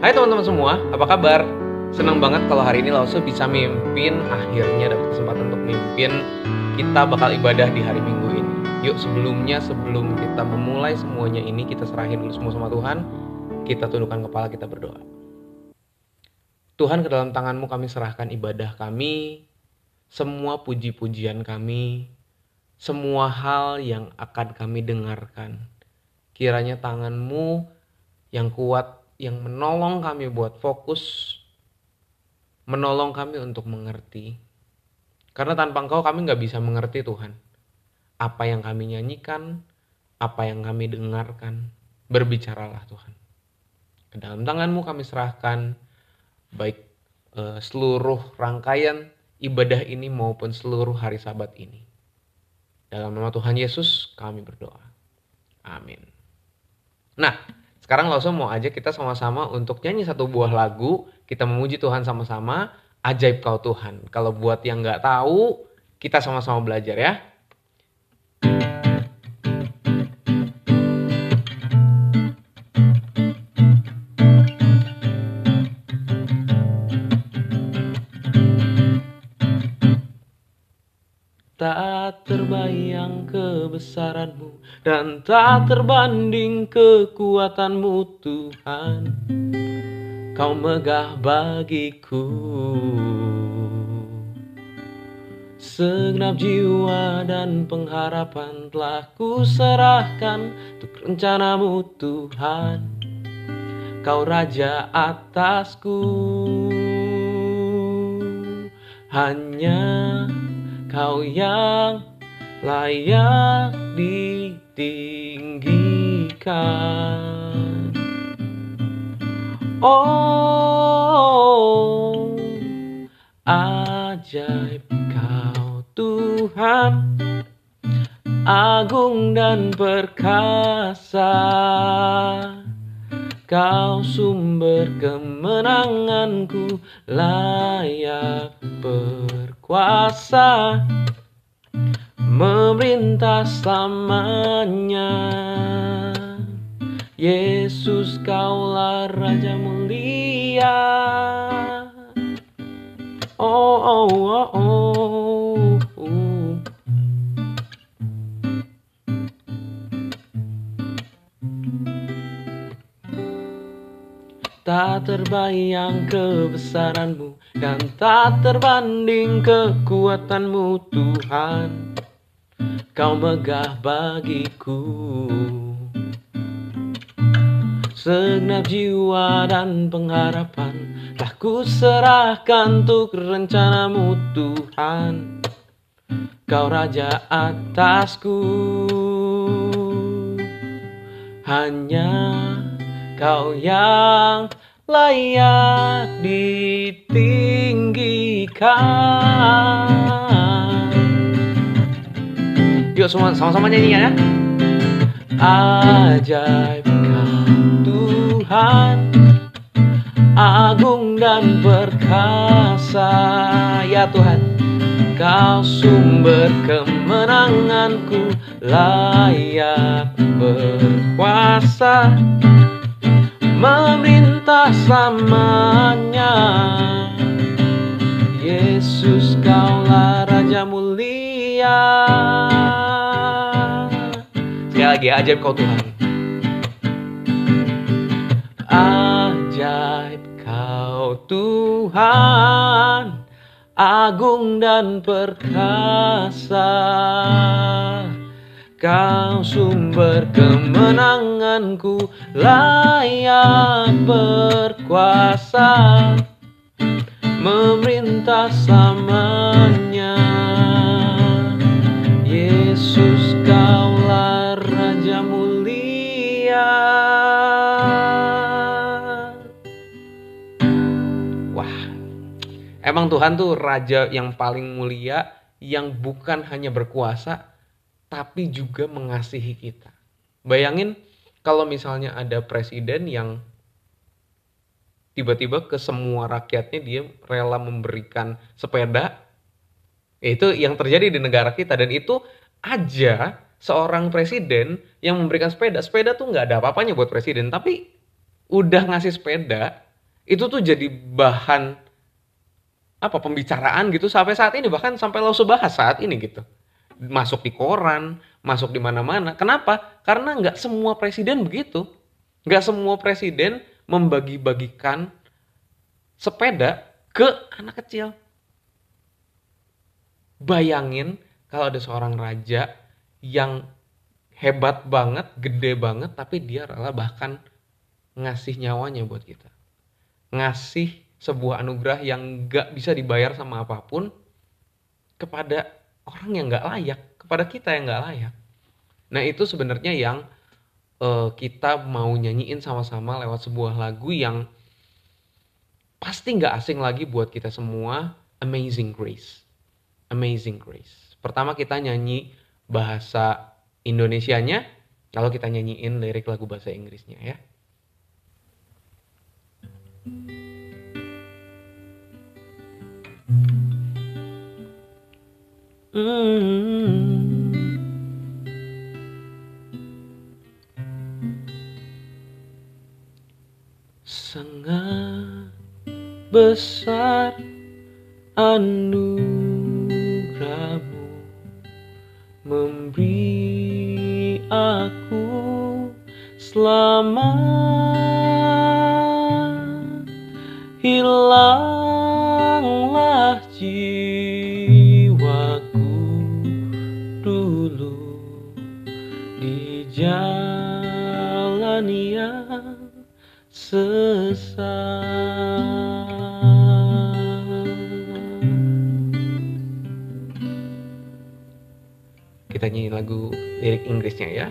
Hai teman-teman semua, apa kabar? Senang banget kalau hari ini Lauso bisa mimpin, akhirnya dapat kesempatan untuk mimpin. Kita bakal ibadah di hari Minggu ini. Yuk sebelum kita memulai semuanya ini, kita serahin dulu semua sama Tuhan. Kita tundukkan kepala, kita berdoa. Tuhan, ke dalam tangan-Mu kami serahkan ibadah kami, semua puji-pujian kami, semua hal yang akan kami dengarkan. Kiranya tangan-Mu yang kuat, yang menolong kami buat fokus, menolong kami untuk mengerti. Karena tanpa Engkau kami gak bisa mengerti Tuhan. Apa yang kami nyanyikan, apa yang kami dengarkan, berbicaralah Tuhan. Ke dalam tangan-Mu kami serahkan, baik seluruh rangkaian ibadah ini maupun seluruh hari Sabat ini. Dalam nama Tuhan Yesus kami berdoa. Amin. Nah, sekarang Lauso mau ajak kita sama-sama untuk nyanyi satu buah lagu. Kita memuji Tuhan sama-sama. Ajaib Kau Tuhan. Kalau buat yang gak tahu, kita sama-sama belajar ya. Tak terbayang kebesaran-Mu dan tak terbanding kekuatan-Mu Tuhan. Kau megah bagiku. Segenap jiwa dan pengharapan telah kuserahkan untuk rencana-Mu Tuhan. Kau Raja atasku. Hanya Kau yang layak ditinggikan. Oh, ajaib Kau Tuhan, agung dan perkasa. Kau sumber kemenanganku, layak berkuasa, memerintah selamanya. Yesus, Kaulah Raja mulia. Oh, oh, oh, oh, oh. Tak terbayang kebesaran-Mu dan tak terbanding kekuatan-Mu Tuhan. Kau megah bagiku. Segenap jiwa dan pengharapan telah kuserahkan untuk rencana-Mu Tuhan. Kau Raja atasku. Hanya Kau yang layak ditinggikan. Yuk semua sama-sama nyanyikan ya. Ajaib Kau Tuhan, agung dan perkasa. Ya Tuhan, Kau sumber kemenanganku, layak berkuasa, memerintah selamanya. Yesus, Kaulah Raja mulia. Sekali lagi, ajaib Kau Tuhan. Ajaib Kau Tuhan, agung dan perkasa. Kau sumber kemenanganku, layak berkuasa, memerintah selamanya. Yesus, Kaulah Raja mulia. Wah, emang Tuhan tuh Raja yang paling mulia, yang bukan hanya berkuasa tapi juga mengasihi kita. Bayangin kalau misalnya ada presiden yang tiba-tiba ke semua rakyatnya dia rela memberikan sepeda. Itu yang terjadi di negara kita, dan itu aja seorang presiden yang memberikan sepeda. Sepeda tuh nggak ada apa-apanya buat presiden, tapi udah ngasih sepeda Itu tuh jadi bahan pembicaraan gitu sampai saat ini, bahkan sampai lo bahas saat ini gitu. Masuk di koran, masuk di mana-mana. Kenapa? Karena nggak semua presiden begitu. Nggak semua presiden membagi-bagikan sepeda ke anak kecil. Bayangin kalau ada seorang raja yang hebat banget, gede banget, tapi dia rela bahkan ngasih nyawanya buat kita. Ngasih sebuah anugerah yang gak bisa dibayar sama apapun kepada orang yang gak layak, kepada kita yang gak layak. Nah itu sebenarnya yang kita mau nyanyiin sama-sama lewat sebuah lagu yang pasti gak asing lagi buat kita semua, Amazing Grace. Amazing Grace. Pertama kita nyanyi bahasa Indonesianya, lalu kita nyanyiin lirik lagu bahasa Inggrisnya ya. Sangat besar anugerahmu memberi aku selamat, hilanglah jiwaku dulu di jalan yang sesat. Kita nyanyi lagu lirik Inggrisnya ya.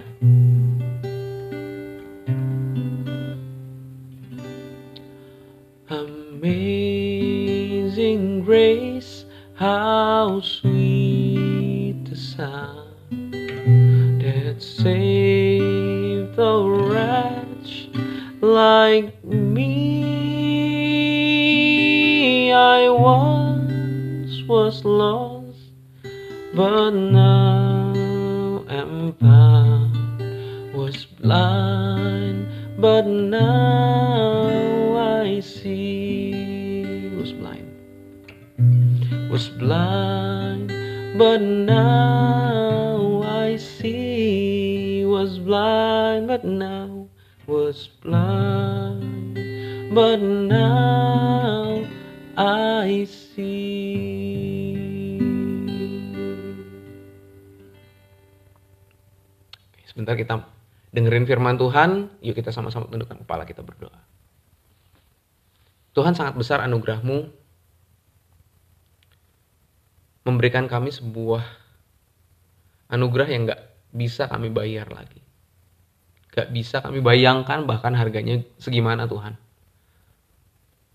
Amazing grace, how sweet the sound that saved a wretch like me. I once was lost, but now am found. Was blind, but now I see. Was blind, but now I see. Was blind, but now was blind, but now I see. Sebentar kita dengerin firman Tuhan, yuk kita sama-sama tundukkan kepala, kita berdoa. Tuhan, sangat besar anugerah-Mu memberikan kami sebuah anugerah yang gak bisa kami bayar lagi. Gak bisa kami bayangkan bahkan harganya segimana Tuhan.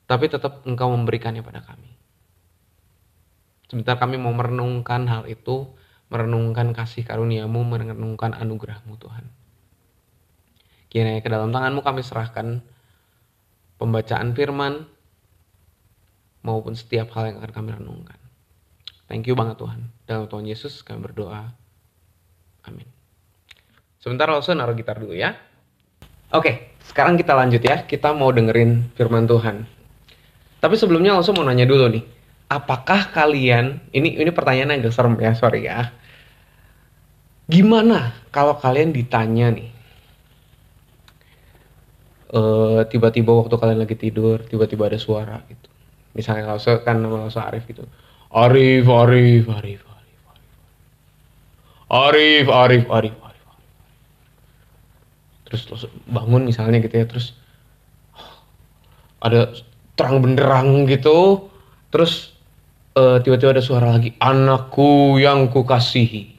Tapi tetap Engkau memberikannya pada kami. Sebentar kami mau merenungkan hal itu, merenungkan kasih karunia-Mu, merenungkan anugerah-Mu Tuhan. Kiranya ke dalam tangan-Mu kami serahkan pembacaan firman maupun setiap hal yang akan kami renungkan. Thank you banget Tuhan. Dalam Tuhan Yesus kami berdoa. Amin. Sebentar langsung naruh gitar dulu ya. Oke, sekarang kita lanjut ya. Kita mau dengerin firman Tuhan. Tapi sebelumnya langsung mau nanya dulu nih. Apakah kalian, ini pertanyaan agak serem ya, sorry ya. Gimana kalau kalian ditanya nih, tiba-tiba waktu kalian lagi tidur, tiba-tiba ada suara gitu. Misalnya langsung kan nama langsung Arif gitu. Arif. Terus bangun misalnya gitu ya, terus ada terang benderang gitu, terus tiba-tiba ada suara lagi, anakku yang kukasihi,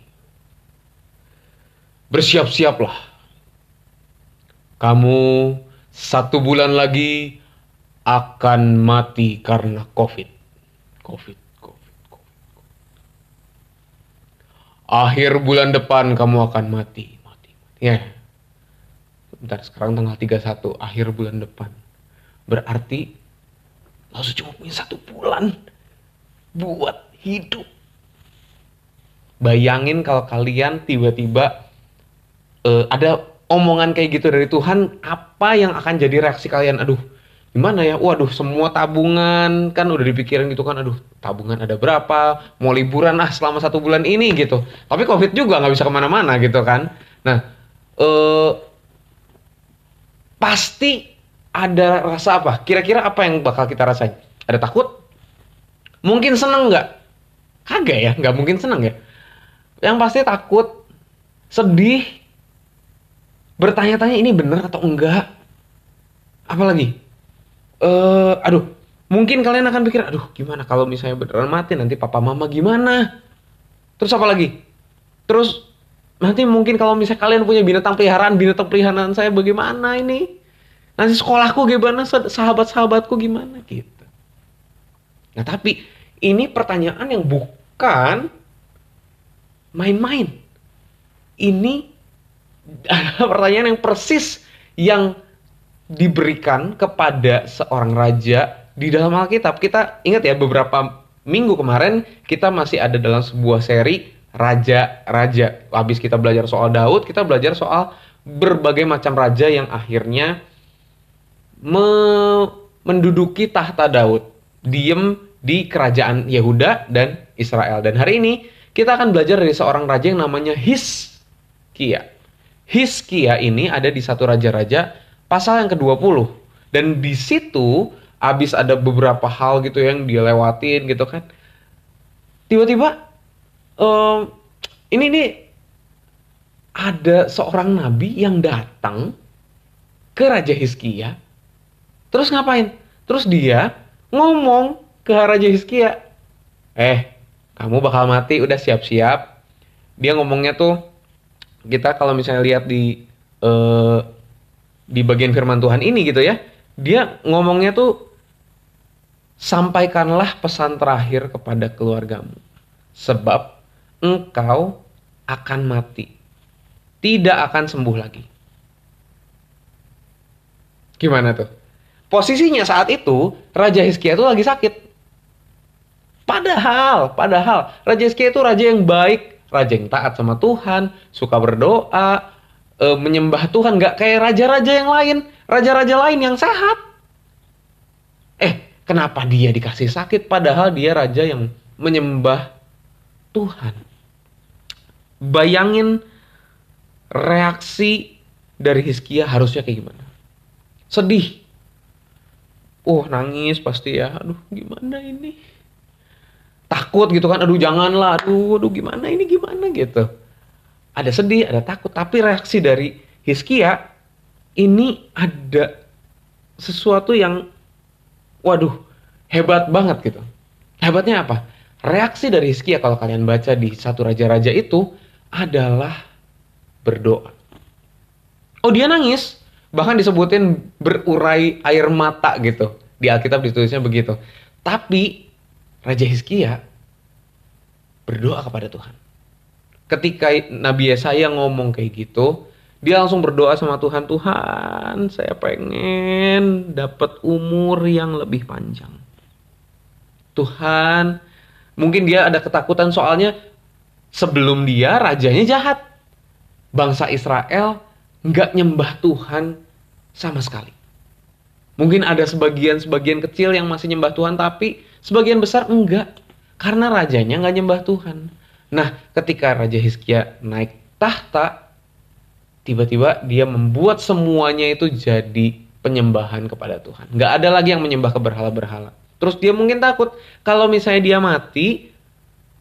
bersiap-siaplah, kamu 1 bulan lagi akan mati karena COVID. Akhir bulan depan kamu akan mati. Ya. Bentar, sekarang tanggal 31, akhir bulan depan. Berarti langsung cuma punya 1 bulan buat hidup. Bayangin kalau kalian tiba-tiba ada omongan kayak gitu dari Tuhan, apa yang akan jadi reaksi kalian? Aduh, gimana ya? Waduh, semua tabungan kan udah dipikirin gitu kan. Aduh, tabungan ada berapa? Mau liburan selama 1 bulan ini gitu. Tapi COVID juga nggak bisa kemana-mana gitu kan. Nah, eh, pasti ada rasa apa? Kira-kira apa yang bakal kita rasain? Ada takut? Mungkin seneng nggak? Kagak ya, nggak mungkin seneng ya. Yang pasti takut, sedih, bertanya-tanya ini bener atau enggak. Apalagi? Aduh, mungkin kalian akan pikir, aduh gimana kalau misalnya beneran mati nanti papa mama gimana? Terus apa lagi? Terus nanti mungkin kalau misalnya kalian punya binatang peliharaan saya bagaimana ini? Nanti sekolahku gimana, sahabat-sahabatku gimana gitu. Nah, tapi ini pertanyaan yang bukan main-main. Ini adalah pertanyaan yang persis yang diberikan kepada seorang raja di dalam Alkitab. Kita ingat ya, beberapa minggu kemarin kita masih ada dalam sebuah seri raja-raja. Habis kita belajar soal Daud, kita belajar soal berbagai macam raja yang akhirnya menduduki tahta Daud, diem di kerajaan Yehuda dan Israel. Dan hari ini kita akan belajar dari seorang raja yang namanya Hizkia. Hizkia ini ada di 1 Raja-Raja pasal yang ke-20. Dan di situ habis ada beberapa hal gitu yang dia lewatin gitu kan. Tiba-tiba ini nih ada seorang nabi yang datang ke Raja Hizkia. Terus ngapain? Terus dia ngomong ke Raja Hizkia, kamu bakal mati, udah siap-siap. Dia ngomongnya tuh, kita kalau misalnya lihat di bagian firman Tuhan ini gitu ya, dia ngomongnya tuh, sampaikanlah pesan terakhir kepada keluargamu, sebab engkau akan mati, tidak akan sembuh lagi. Gimana tuh? Posisinya saat itu Raja Hizkia itu lagi sakit. Padahal Raja Hizkia itu raja yang baik, raja yang taat sama Tuhan, suka berdoa, menyembah Tuhan, nggak kayak raja-raja yang lain, raja-raja lain yang sehat. Kenapa dia dikasih sakit padahal dia raja yang menyembah Tuhan? Bayangin reaksi dari Hizkia harusnya kayak gimana? Sedih. Nangis pasti ya. Aduh, gimana ini? Takut gitu kan. Aduh, janganlah. Aduh, gimana ini, gimana gitu. Ada sedih, ada takut. Tapi reaksi dari Hizkia ini ada sesuatu yang waduh, hebat banget gitu. Hebatnya apa? Reaksi dari Hizkia kalau kalian baca di 1 Raja-Raja itu adalah berdoa. Dia nangis. Bahkan disebutin berurai air mata gitu. Di Alkitab ditulisnya begitu. Tapi Raja Hizkia berdoa kepada Tuhan. Ketika Nabi Yesaya ngomong kayak gitu, dia langsung berdoa sama Tuhan. Tuhan, saya pengen dapat umur yang lebih panjang. Tuhan, mungkin dia ada ketakutan soalnya sebelum dia rajanya jahat. Bangsa Israel nggak nyembah Tuhan sama sekali. Mungkin ada sebagian kecil yang masih nyembah Tuhan, tapi sebagian besar enggak. Karena rajanya nggak nyembah Tuhan. Nah, ketika Raja Hizkia naik tahta, tiba-tiba dia membuat semuanya itu jadi penyembahan kepada Tuhan. Nggak ada lagi yang menyembah ke berhala-berhala. Terus dia mungkin takut, kalau misalnya dia mati,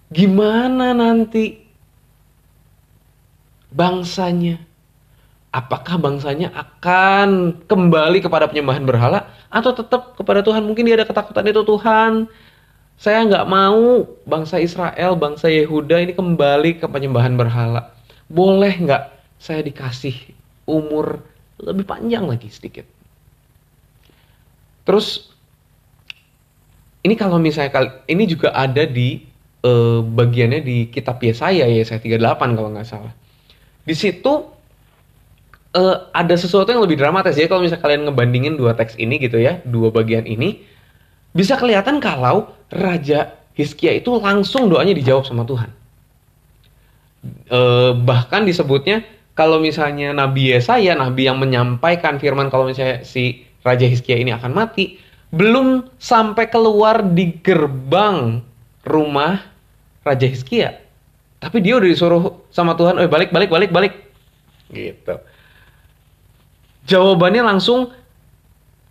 gimana nanti bangsanya? Apakah bangsanya akan kembali kepada penyembahan berhala atau tetap kepada Tuhan? Mungkin dia ada ketakutan itu, Tuhan, saya nggak mau bangsa Israel, bangsa Yehuda ini kembali ke penyembahan berhala. Boleh nggak saya dikasih umur lebih panjang lagi sedikit? Terus ini kalau misalnya ini juga ada di bagiannya di kitab Yesaya 38 kalau nggak salah. Di situ ada sesuatu yang lebih dramatis ya. Kalau misalnya kalian ngebandingin dua teks ini gitu ya, dua bagian ini, bisa kelihatan kalau Raja Hizkia itu langsung doanya dijawab sama Tuhan. Bahkan disebutnya kalau misalnya Nabi Yesaya, nabi yang menyampaikan firman, kalau misalnya si Raja Hizkia ini akan mati, belum sampai keluar di gerbang rumah Raja Hizkia, tapi dia udah disuruh sama Tuhan, balik, balik, balik, balik. Gitu. Jawabannya langsung.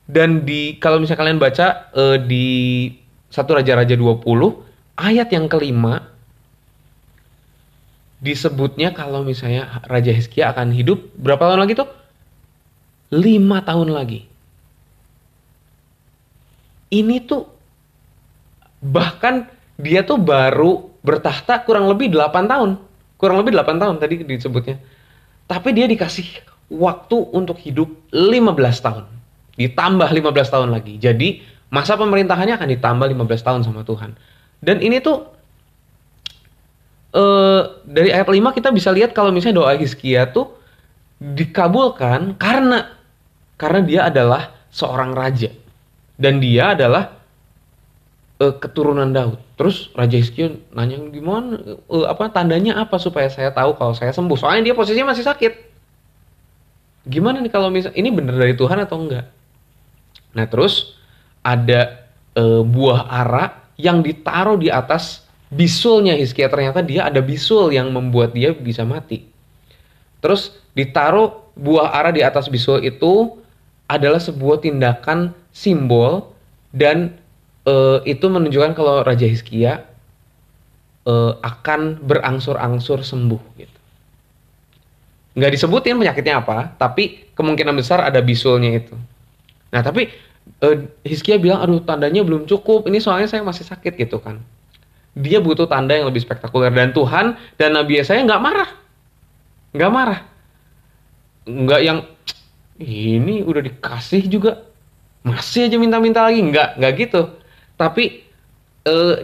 Dan kalau misalnya kalian baca di 1 Raja-Raja 20 ayat yang kelima, disebutnya kalau misalnya Raja Hizkia akan hidup berapa tahun lagi tuh? 5 tahun lagi. Ini tuh bahkan dia tuh baru bertahta kurang lebih 8 tahun. Kurang lebih 8 tahun tadi disebutnya. Tapi dia dikasih waktu untuk hidup 15 tahun. Ditambah 15 tahun lagi. Jadi masa pemerintahannya akan ditambah 15 tahun sama Tuhan. Dan ini tuh dari ayat 5 kita bisa lihat kalau misalnya doa Hizkia tuh dikabulkan karena dia adalah seorang raja. Dan dia adalah keturunan Daud. Terus Raja Hizkia nanya, gimana, tandanya apa supaya saya tahu kalau saya sembuh? Soalnya dia posisinya masih sakit. Gimana nih kalau misalnya ini bener dari Tuhan atau enggak? Nah terus ada buah ara yang ditaruh di atas bisulnya Hizkia. Ternyata dia ada bisul yang membuat dia bisa mati. Terus ditaruh buah ara di atas bisul itu adalah sebuah tindakan simbol, dan itu menunjukkan kalau Raja Hizkia akan berangsur-angsur sembuh gitu. Nggak disebutin penyakitnya apa, tapi kemungkinan besar ada bisulnya itu. Nah tapi Hizkia bilang, aduh tandanya belum cukup, ini soalnya saya masih sakit gitu kan. Dia butuh tanda yang lebih spektakuler, dan Tuhan dan Nabi Yesaya nggak marah. Nggak yang ini udah dikasih juga masih aja minta-minta lagi, nggak gitu. Tapi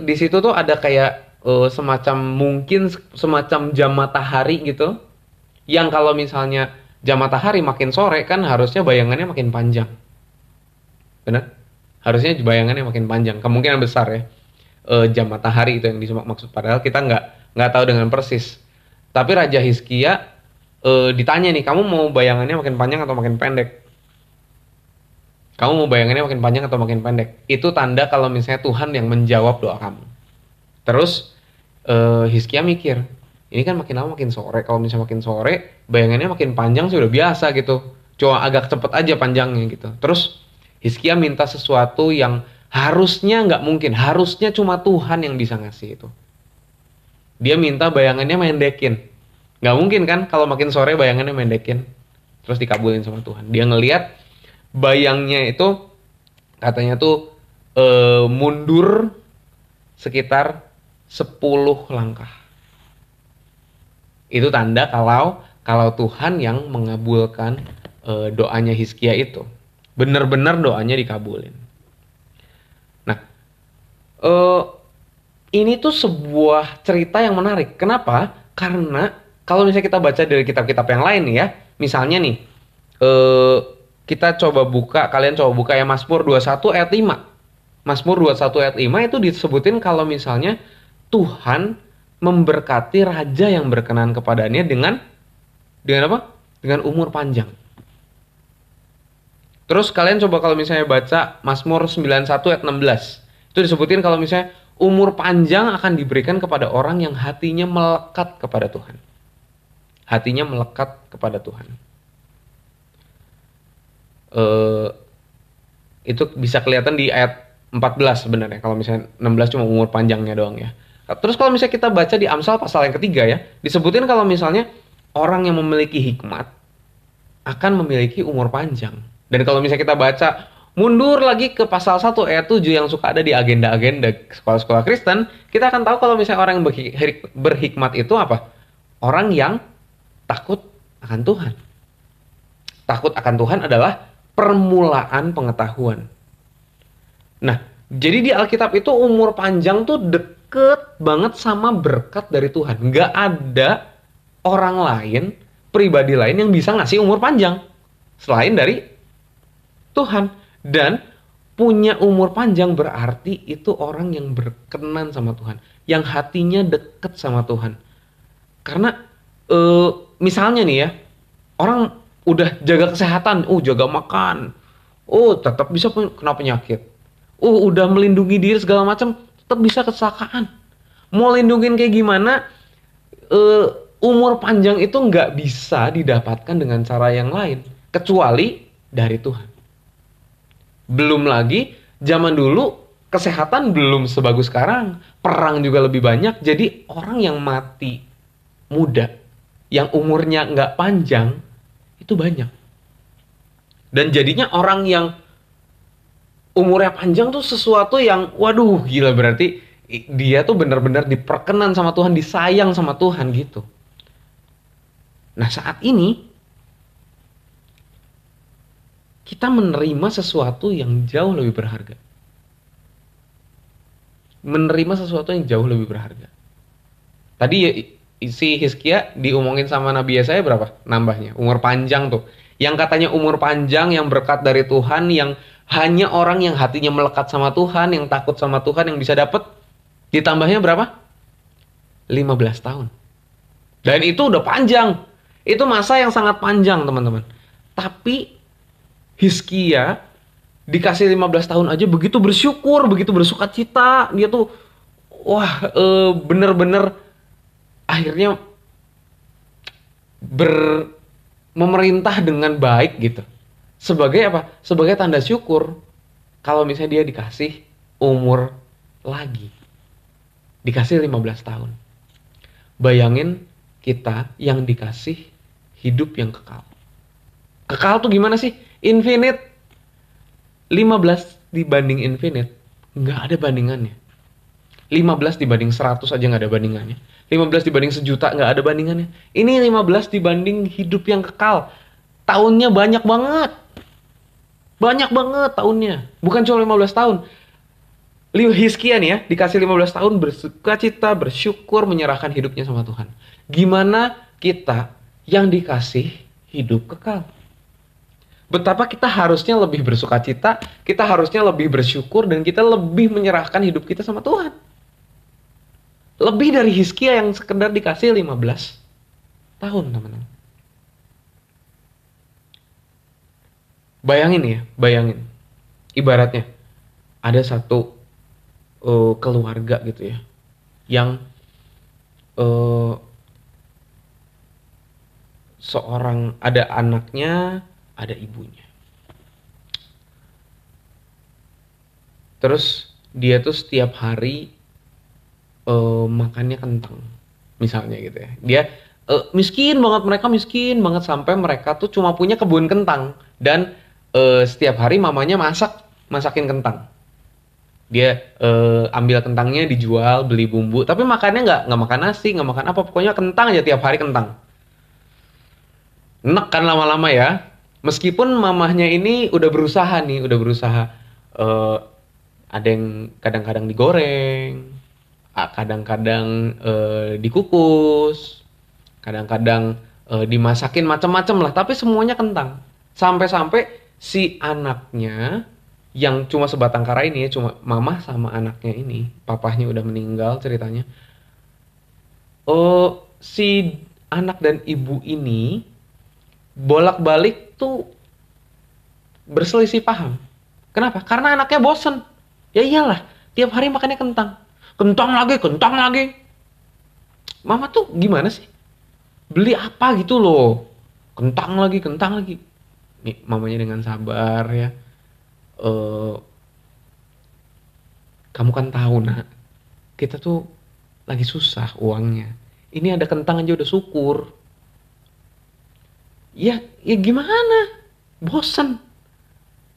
di situ tuh ada kayak mungkin semacam jam matahari gitu, yang kalau misalnya jam matahari makin sore kan harusnya bayangannya makin panjang, benar? Harusnya bayangannya makin panjang, kemungkinan besar ya. Jam matahari itu yang dimaksud, padahal kita nggak tahu dengan persis. Tapi Raja Hizkia ditanya nih, kamu mau bayangannya makin panjang atau makin pendek? Kamu mau bayangannya makin panjang atau makin pendek? Itu tanda kalau misalnya Tuhan yang menjawab doa kamu. Terus Hizkia mikir, ini kan makin lama makin sore. Kalau misalnya makin sore, bayangannya makin panjang sih udah biasa gitu. Cuma agak cepet aja panjangnya gitu. Terus Hizkia minta sesuatu yang harusnya nggak mungkin. Harusnya cuma Tuhan yang bisa ngasih itu. Dia minta bayangannya mendekin. Nggak mungkin kan kalau makin sore bayangannya mendekin. Terus dikabulin sama Tuhan. Dia ngelihat bayangnya itu katanya tuh mundur sekitar 10 langkah. Itu tanda kalau Tuhan yang mengabulkan doanya Hizkia itu. Benar-benar doanya dikabulin. Nah, ini tuh sebuah cerita yang menarik. Kenapa? Karena kalau misalnya kita baca dari kitab-kitab yang lain ya, misalnya nih, kalian coba buka ya Mazmur 21 ayat 5. Mazmur 21 ayat 5 itu disebutin kalau misalnya Tuhan memberkati raja yang berkenan kepadanya dengan apa? Dengan umur panjang. Terus kalian coba kalau misalnya baca Mazmur 91 ayat 16. Itu disebutin kalau misalnya umur panjang akan diberikan kepada orang yang hatinya melekat kepada Tuhan. Hatinya melekat kepada Tuhan. Itu bisa kelihatan di ayat 14 sebenarnya. Kalau misalnya 16 cuma umur panjangnya doang ya. Terus kalau misalnya kita baca di Amsal pasal yang ketiga ya, disebutin kalau misalnya orang yang memiliki hikmat akan memiliki umur panjang. Dan kalau misalnya kita baca mundur lagi ke pasal 1 ayat 7 yang suka ada di agenda-agenda sekolah-sekolah Kristen, kita akan tahu kalau misalnya orang yang berhikmat itu apa? Orang yang takut akan Tuhan. Takut akan Tuhan adalah permulaan pengetahuan. Nah, jadi di Alkitab itu umur panjang tuh deket banget sama berkat dari Tuhan. Nggak ada orang lain, pribadi lain yang bisa ngasih umur panjang selain dari Tuhan. Dan punya umur panjang berarti itu orang yang berkenan sama Tuhan, yang hatinya deket sama Tuhan. Karena misalnya nih ya, orang udah jaga kesehatan, jaga makan, Oh, tetap bisa kena penyakit. Oh, udah melindungi diri segala macam, tetap bisa kecelakaan. Mau lindungin kayak gimana? eh, Umur panjang itu nggak bisa didapatkan dengan cara yang lain, kecuali dari Tuhan. Belum lagi, zaman dulu kesehatan belum sebagus sekarang, perang juga lebih banyak, jadi orang yang mati muda, yang umurnya nggak panjang, itu banyak. Dan jadinya orang yang umurnya panjang tuh sesuatu yang waduh gila, berarti dia tuh benar-benar diperkenan sama Tuhan, disayang sama Tuhan gitu. Nah, saat ini kita menerima sesuatu yang jauh lebih berharga. Menerima sesuatu yang jauh lebih berharga. Tadi ya, si Hizkia diomongin sama Nabi Yesaya berapa nambahnya? Umur panjang tuh. Yang katanya umur panjang, yang berkat dari Tuhan, yang hanya orang yang hatinya melekat sama Tuhan, yang takut sama Tuhan yang bisa dapat. Ditambahnya berapa? 15 tahun. Dan itu udah panjang. Itu masa yang sangat panjang, teman-teman. Tapi Hizkia dikasih 15 tahun aja begitu bersyukur, begitu bersukacita. Dia tuh wah, bener-bener akhirnya memerintah dengan baik gitu. Sebagai apa? Sebagai tanda syukur kalau misalnya dia dikasih umur lagi. Dikasih 15 tahun. Bayangin kita yang dikasih hidup yang kekal. Kekal tuh gimana sih? Infinite. 15 dibanding infinite nggak ada bandingannya. 15 dibanding 100 aja nggak ada bandingannya. 15 dibanding sejuta nggak ada bandingannya. Ini 15 dibanding hidup yang kekal. Tahunnya banyak banget. Banyak banget tahunnya. Bukan cuma 15 tahun. Hizkia nih ya, dikasih 15 tahun bersukacita, bersyukur, menyerahkan hidupnya sama Tuhan. Gimana kita yang dikasih hidup kekal? Betapa kita harusnya lebih bersukacita, kita harusnya lebih bersyukur, dan kita lebih menyerahkan hidup kita sama Tuhan. Lebih dari Hizkia yang sekedar dikasih 15 tahun, teman-teman. Bayangin ya, bayangin. Ibaratnya, ada satu keluarga gitu ya, yang seorang, ada anaknya, ada ibunya. Terus dia tuh setiap hari makannya kentang, misalnya gitu ya. Dia miskin banget, mereka miskin banget sampai mereka tuh cuma punya kebun kentang, dan setiap hari mamanya masakin kentang. Dia ambil kentangnya, dijual, beli bumbu, tapi makannya nggak makan nasi, nggak makan apa, pokoknya kentang aja, tiap hari kentang. Enak kan lama-lama ya. Meskipun mamahnya ini udah berusaha nih, udah berusaha, eh, ada yang kadang-kadang digoreng, kadang-kadang dikukus, kadang-kadang dimasakin macam-macam lah, tapi semuanya kentang. Sampai-sampai si anaknya yang cuma sebatang kara ini ya, cuma mamah sama anaknya ini, papahnya udah meninggal ceritanya. Si anak dan ibu ini bolak-balik tuh berselisih paham. Kenapa? Karena anaknya bosen. Ya iyalah, tiap hari makannya kentang. Kentang lagi, kentang lagi. Mama tuh gimana sih? Beli apa gitu loh. Kentang lagi, kentang lagi. Nih, mamanya dengan sabar ya. Eh, Kamu kan tahu nak, kita tuh lagi susah uangnya. Ini ada kentang aja udah syukur. Ya gimana? Bosen.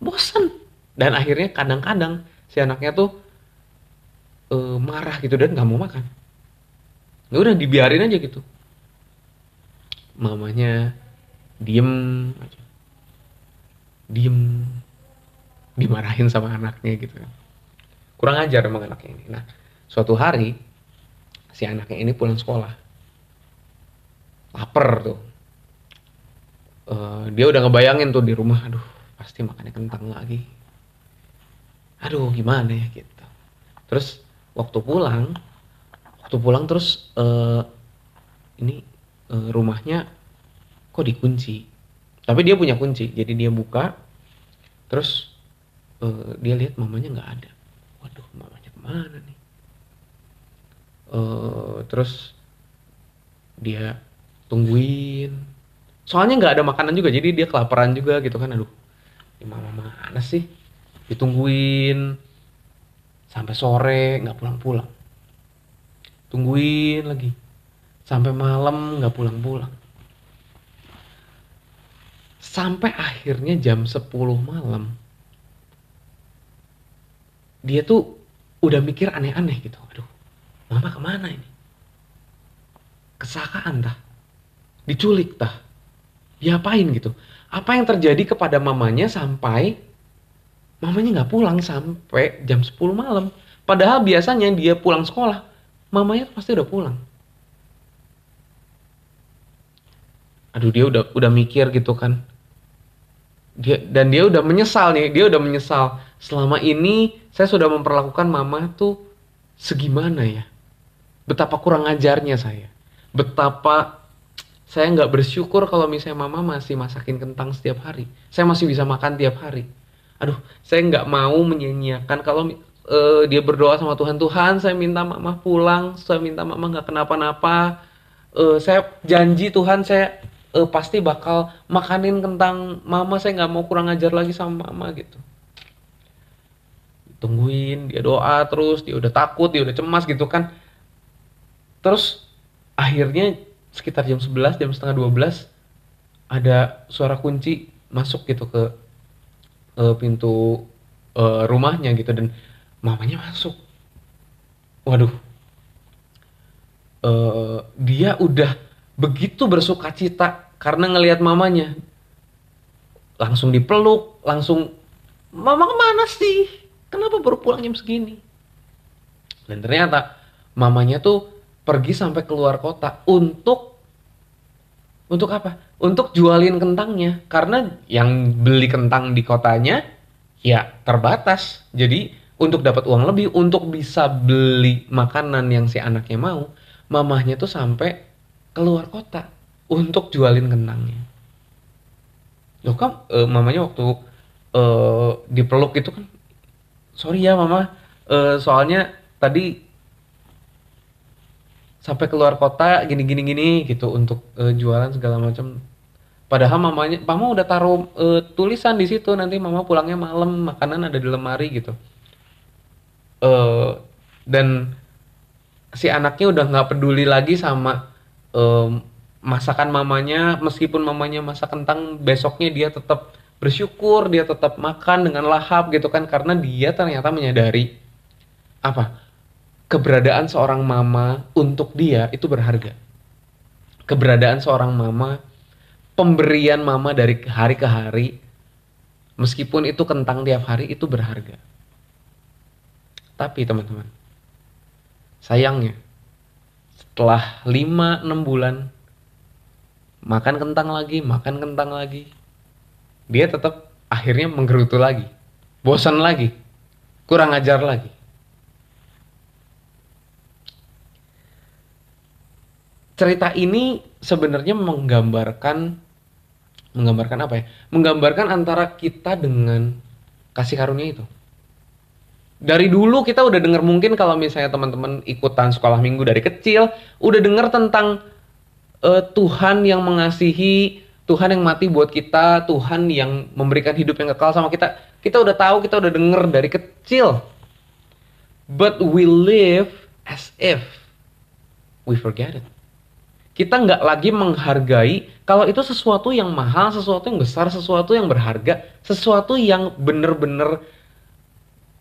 Bosen. Dan akhirnya kadang-kadang si anaknya tuh marah gitu dan nggak mau makan. Ya udah dibiarin aja gitu. Mamanya diem aja. Diem. Dimarahin sama anaknya gitu kan. Kurang ajar emang anaknya ini. Nah, suatu hari si anaknya ini pulang sekolah. Laper tuh. Dia udah ngebayangin tuh di rumah, aduh pasti makannya kentang lagi. Aduh gimana ya gitu. Terus waktu pulang terus ini rumahnya kok dikunci. Tapi dia punya kunci, jadi dia buka, Terus dia lihat mamanya nggak ada. Waduh, mamanya kemana nih? Terus dia tungguin. Soalnya nggak ada makanan juga, jadi dia kelaparan juga gitu kan. Aduh, ini mama mana sih? Ditungguin sampai sore nggak pulang-pulang. Tungguin lagi sampai malam nggak pulang-pulang. Sampai akhirnya jam 10 malam dia tuh udah mikir aneh-aneh gitu. Aduh, mama kemana ini? Kesalahan tah? Diculik tah? Diapain gitu? Apa yang terjadi kepada mamanya sampai mamanya nggak pulang sampai jam 10 malam? Padahal biasanya dia pulang sekolah, mamanya pasti udah pulang. Aduh, dia udah mikir gitu kan. Dia udah menyesal nih, dia udah menyesal. Selama ini saya sudah memperlakukan mama tuh segimana ya? Betapa kurang ajarnya saya. Betapa saya nggak bersyukur kalau misalnya mama masih masakin kentang setiap hari. Saya masih bisa makan tiap hari. Aduh, saya nggak mau menyia-nyiakan kalau dia berdoa sama Tuhan. Tuhan, saya minta mama pulang. Saya minta mama nggak kenapa-napa. Saya janji Tuhan, saya pasti bakal makanin kentang mama. Saya nggak mau kurang ajar lagi sama mama gitu. Tungguin, dia doa terus, dia udah takut, dia udah cemas gitu kan. Terus akhirnya sekitar jam 11, jam setengah 12 ada suara kunci masuk gitu ke pintu rumahnya gitu, dan mamanya masuk. Waduh, dia udah begitu bersukacita karena ngelihat mamanya. Langsung dipeluk, langsung, "Mama kemana sih? Kenapa baru pulang jam segini?" Dan ternyata mamanya tuh pergi sampai keluar kota untuk apa? Untuk jualin kentangnya. Karena yang beli kentang di kotanya ya terbatas. Jadi untuk dapat uang lebih, untuk bisa beli makanan yang si anaknya mau, mamahnya tuh sampai keluar kota untuk jualin kentangnya. Loh kan mamanya waktu dipeluk itu kan, "Sorry ya mama, soalnya tadi sampai keluar kota gini gini gini gitu untuk jualan segala macam." Padahal mama udah taruh tulisan di situ, nanti mama pulangnya malam, makanan ada di lemari gitu. eh dan si anaknya udah nggak peduli lagi sama masakan mamanya. Meskipun mamanya masak kentang, besoknya dia tetap bersyukur, dia tetap makan dengan lahap gitu kan, karena dia ternyata menyadari apa, keberadaan seorang mama untuk dia itu berharga. Keberadaan seorang mama, pemberian mama dari hari ke hari, meskipun itu kentang tiap hari, itu berharga. Tapi teman-teman, sayangnya setelah 5-6 bulan makan kentang lagi, dia tetap akhirnya menggerutu lagi, bosan lagi, kurang ajar lagi. Cerita ini sebenarnya menggambarkan apa ya? Menggambarkan antara kita dengan kasih karunia itu. Dari dulu kita udah dengar, mungkin kalau misalnya teman-teman ikutan sekolah minggu dari kecil, udah dengar tentang Tuhan yang mengasihi, Tuhan yang mati buat kita, Tuhan yang memberikan hidup yang kekal sama kita. Kita udah tahu, kita udah dengar dari kecil. But we live as if we forget it. Kita nggak lagi menghargai kalau itu sesuatu yang mahal, sesuatu yang besar, sesuatu yang berharga, sesuatu yang bener-bener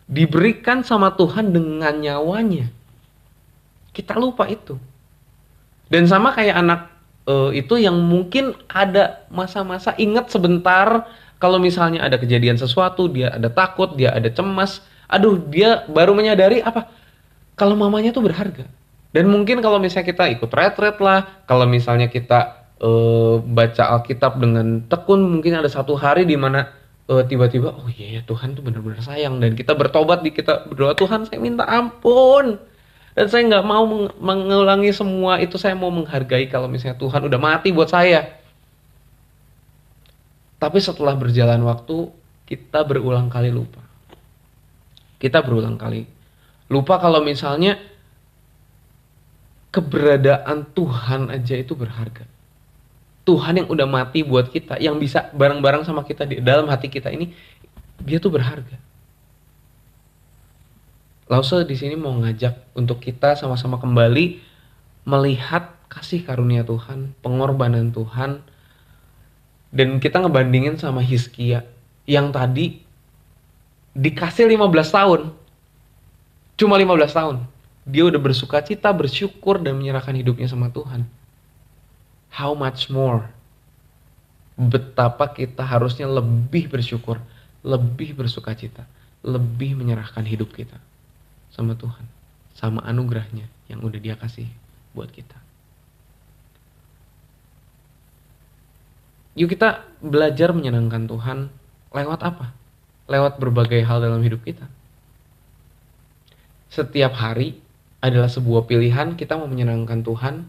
diberikan sama Tuhan dengan nyawanya. Kita lupa itu. Dan sama kayak anak itu yang mungkin ada masa-masa ingat sebentar, kalau misalnya ada kejadian sesuatu, dia ada takut, dia ada cemas. Aduh, dia baru menyadari apa? Kalau mamanya tuh berharga. Dan mungkin kalau misalnya kita ikut retret lah, kalau misalnya kita baca Alkitab dengan tekun, mungkin ada satu hari di mana tiba-tiba, oh iya ya, Tuhan tuh benar-benar sayang, dan kita bertobat, kita berdoa, "Tuhan, saya minta ampun, dan saya nggak mau mengulangi semua itu, saya mau menghargai kalau misalnya Tuhan udah mati buat saya." Tapi setelah berjalan waktu, kita berulang kali lupa. Kita berulang kali lupa kalau misalnya keberadaan Tuhan aja itu berharga. Tuhan yang udah mati buat kita, yang bisa bareng-bareng sama kita di dalam hati kita ini, dia tuh berharga. Lause di sini mau ngajak untuk kita sama-sama kembali melihat kasih karunia Tuhan, pengorbanan Tuhan, dan kita ngebandingin sama Hizkia yang tadi dikasih 15 tahun. Cuma 15 tahun. Dia udah bersuka cita, bersyukur, dan menyerahkan hidupnya sama Tuhan. How much more? Betapa kita harusnya lebih bersyukur, lebih bersuka cita, lebih menyerahkan hidup kita sama Tuhan, sama anugerahnya yang udah dia kasih buat kita. Yuk kita belajar menyenangkan Tuhan lewat apa? Lewat berbagai hal dalam hidup kita. Setiap hari adalah sebuah pilihan kita mau menyenangkan Tuhan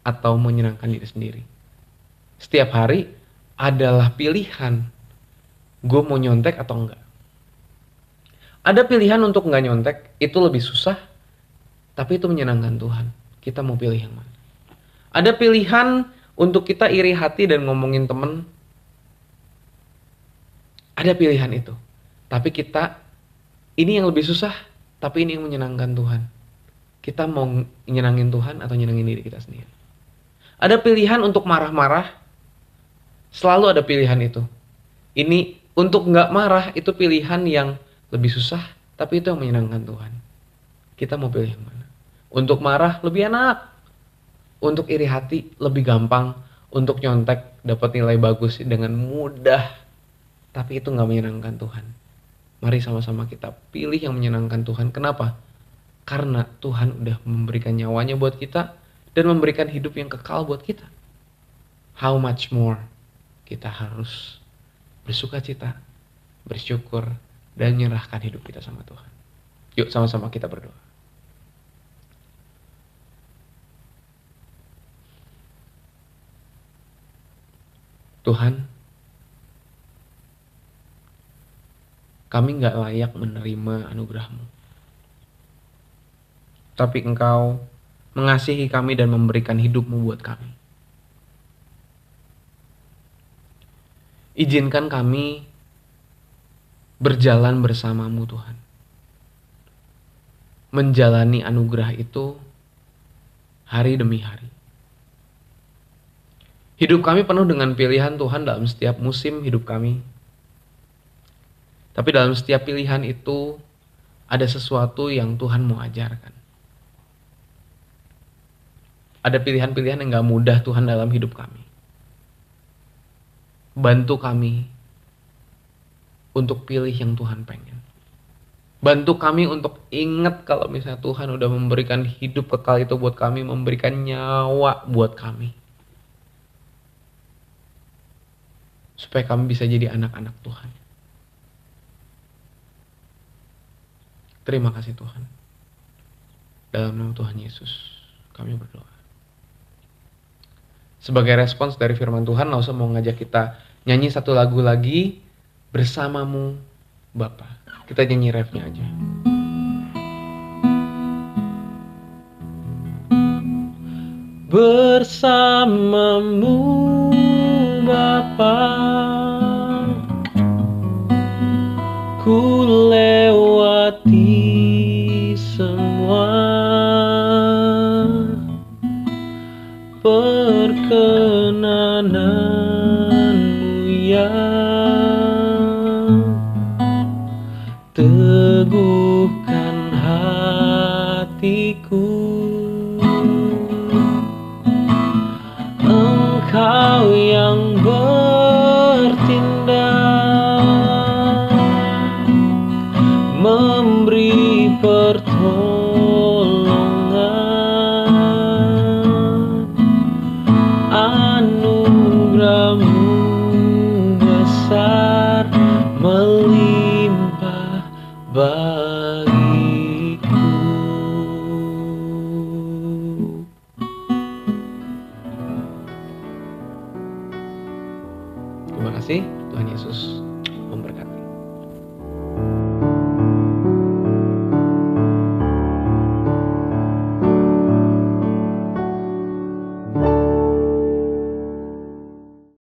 atau menyenangkan diri sendiri. Setiap hari adalah pilihan gue mau nyontek atau enggak. Ada pilihan untuk nggak nyontek, itu lebih susah, tapi itu menyenangkan Tuhan. Kita mau pilih yang mana? Ada pilihan untuk kita iri hati dan ngomongin temen. Ada pilihan itu. Tapi kita, ini yang lebih susah, tapi ini yang menyenangkan Tuhan. Kita mau nyenangin Tuhan atau nyenangin diri kita sendiri. Ada pilihan untuk marah-marah, selalu ada pilihan itu. Ini untuk nggak marah, itu pilihan yang lebih susah, tapi itu yang menyenangkan Tuhan. Kita mau pilih yang mana? Untuk marah lebih enak, untuk iri hati lebih gampang, untuk nyontek dapat nilai bagus dengan mudah, tapi itu nggak menyenangkan Tuhan. Mari sama-sama kita pilih yang menyenangkan Tuhan. Kenapa? Karena Tuhan udah memberikan nyawanya buat kita dan memberikan hidup yang kekal buat kita. How much more kita harus bersuka cita, bersyukur, dan menyerahkan hidup kita sama Tuhan. Yuk sama-sama kita berdoa. Tuhan, kami gak layak menerima anugerah-Mu. Tapi Engkau mengasihi kami dan memberikan hidup-Mu buat kami. Izinkan kami berjalan bersama-Mu Tuhan. Menjalani anugerah itu hari demi hari. Hidup kami penuh dengan pilihan Tuhan dalam setiap musim hidup kami. Tapi dalam setiap pilihan itu ada sesuatu yang Tuhan mau ajarkan. Ada pilihan-pilihan yang gak mudah Tuhan dalam hidup kami. Bantu kami untuk pilih yang Tuhan pengen. Bantu kami untuk ingat kalau misalnya Tuhan udah memberikan hidup kekal itu buat kami, memberikan nyawa buat kami. Supaya kami bisa jadi anak-anak Tuhan. Terima kasih Tuhan. Dalam nama Tuhan Yesus kami berdoa. Sebagai respons dari firman Tuhan, Lausa mau ngajak kita nyanyi satu lagu lagi, Bersamamu Bapa. Kita nyanyi refnya aja. Bersamamu Bapa, ku lewati semua perkenananmu yang teguhkan hatiku. Engkau yang bertindak, memberi pertolongan, anugerah-Mu besar melimpah bagiku. Terima kasih, Tuhan Yesus memberkati.